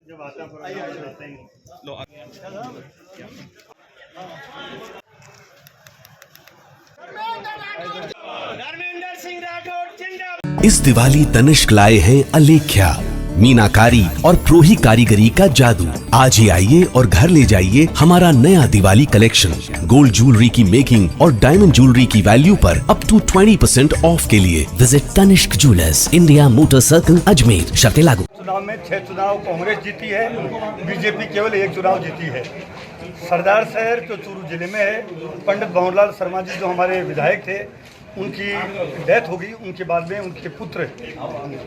जब आता है धर्मेंद्र सिंह राठौड़ जिंदाबाद। इस दिवाली तनिष्क लाए हैं अलेख्या, मीनाकारी और प्रोही कारीगरी का जादू। आज ही आइए और घर ले जाइए हमारा नया दिवाली कलेक्शन। गोल्ड ज्वेलरी की मेकिंग और डायमंड ज्वेलरी की वैल्यू पर अप टू 20% ऑफ के लिए visit Tanishq jewellers, India motor circle, Ajmer. शर्तें लागू। चुनाव में 6 चुनाव कांग्रेस जीती है, बीजेपी केवल 1 चुनाव जीती है। सरदार शहर जो चूरू जिले में है, पंडित भंवरलाल शर्मा जी जो हमारे विधायक थे, उनकी डेथ हो गई। उनके बाद में उनके पुत्र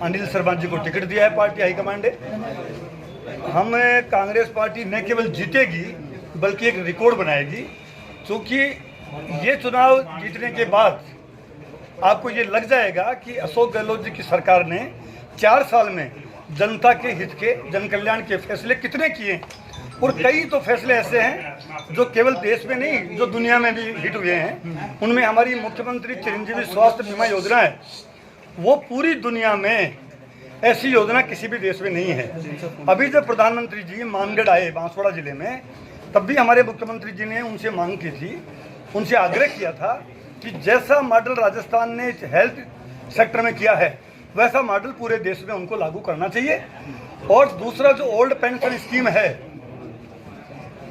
अनिल शर्मा जी को टिकट दिया है पार्टी हाईकमांड ने। हम कांग्रेस पार्टी न केवल जीतेगी बल्कि एक रिकॉर्ड बनाएगी, क्योंकि ये चुनाव जीतने के बाद आपको ये लग जाएगा कि अशोक गहलोत जी की सरकार ने 4 साल में जनता के हित के, जन कल्याण के फैसले कितने किए। और कई तो फैसले ऐसे हैं जो केवल देश में नहीं, जो दुनिया में भी हिट हुए हैं। उनमें हमारी मुख्यमंत्री चिरंजीवी स्वास्थ्य बीमा योजना है, वो पूरी दुनिया में ऐसी योजना किसी भी देश में नहीं है। अभी जब प्रधानमंत्री जी मानगढ़ आए बांसवाड़ा जिले में, तब भी हमारे मुख्यमंत्री जी ने उनसे मांग की थी, उनसे आग्रह किया था कि जैसा मॉडल राजस्थान ने हेल्थ सेक्टर में किया है, वैसा मॉडल पूरे देश में उनको लागू करना चाहिए। और दूसरा जो ओल्ड पेंशन स्कीम है,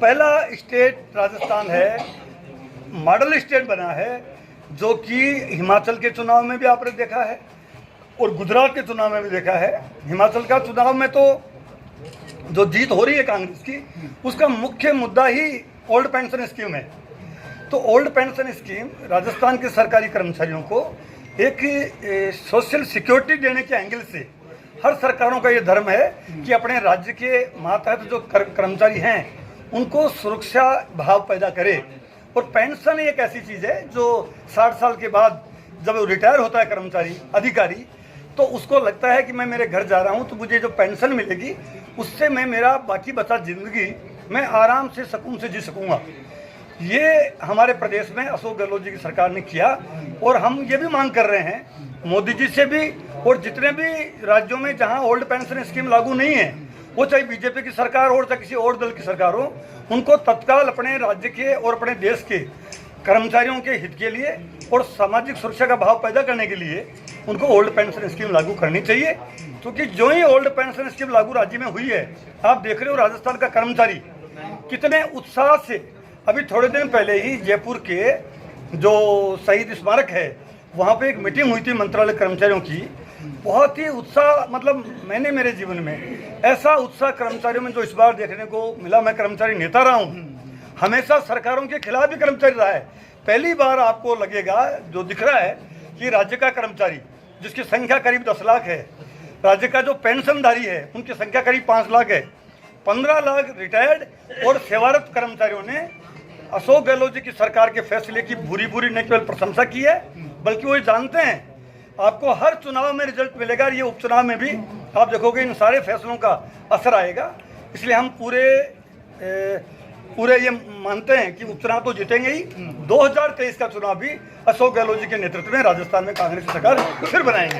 पहला स्टेट राजस्थान है, मॉडल स्टेट बना है, जो कि हिमाचल के चुनाव में भी आपने देखा है और गुजरात के चुनाव में भी देखा है। हिमाचल का चुनाव में तो जो जीत हो रही है कांग्रेस की, उसका मुख्य मुद्दा ही ओल्ड पेंशन स्कीम है। तो ओल्ड पेंशन स्कीम राजस्थान के सरकारी कर्मचारियों को एक सोशल सिक्योरिटी देने के एंगल से हर सरकारों का ये धर्म है कि अपने राज्य के मातहत जो कर्मचारी हैं उनको सुरक्षा भाव पैदा करे। और पेंशन एक ऐसी चीज़ है जो 60 साल के बाद जब रिटायर होता है कर्मचारी अधिकारी, तो उसको लगता है कि मैं मेरे घर जा रहा हूँ तो मुझे जो पेंशन मिलेगी उससे मैं मेरा बाकी बचा ज़िंदगी मैं आराम से सुकून से जी सकूँगा। ये हमारे प्रदेश में अशोक गहलोत जी की सरकार ने किया। और हम ये भी मांग कर रहे हैं मोदी जी से भी, और जितने भी राज्यों में जहाँ ओल्ड पेंशन स्कीम लागू नहीं है, वो चाहे बीजेपी की सरकार हो चाहे किसी और दल की सरकार हो, उनको तत्काल अपने राज्य के और अपने देश के कर्मचारियों के हित के लिए और सामाजिक सुरक्षा का भाव पैदा करने के लिए उनको ओल्ड पेंशन स्कीम लागू करनी चाहिए। क्योंकि जो ही ओल्ड पेंशन स्कीम लागू राज्य में हुई है, आप देख रहे हो राजस्थान का कर्मचारी कितने उत्साह से, अभी थोड़े दिन पहले ही जयपुर के जो शहीद स्मारक है वहाँ पे एक मीटिंग हुई थी मंत्रालय कर्मचारियों की। बहुत ही उत्साह, मतलब मैंने मेरे जीवन में ऐसा उत्साह कर्मचारियों में जो इस बार देखने को मिला। मैं कर्मचारी नेता रहा हूँ, हमेशा सरकारों के खिलाफ भी कर्मचारी रहा है। पहली बार आपको लगेगा जो दिख रहा है कि राज्य का कर्मचारी जिसकी संख्या करीब 10 लाख है, राज्य का जो पेंशनधारी है उनकी संख्या करीब 5 लाख है, 15 लाख रिटायर्ड और सेवारत कर्मचारियों ने अशोक गहलोत जी की सरकार के फैसले की भूरी भूरी न केवल प्रशंसा की है, बल्कि वो जानते हैं आपको हर चुनाव में रिजल्ट मिलेगा। ये उपचुनाव में भी आप देखोगे इन सारे फैसलों का असर आएगा। इसलिए हम पूरे ये मानते हैं कि उपचुनाव तो जीतेंगे ही, 2023 का चुनाव भी अशोक गहलोत जी के नेतृत्व में राजस्थान में कांग्रेस की सरकार फिर बनाएंगे।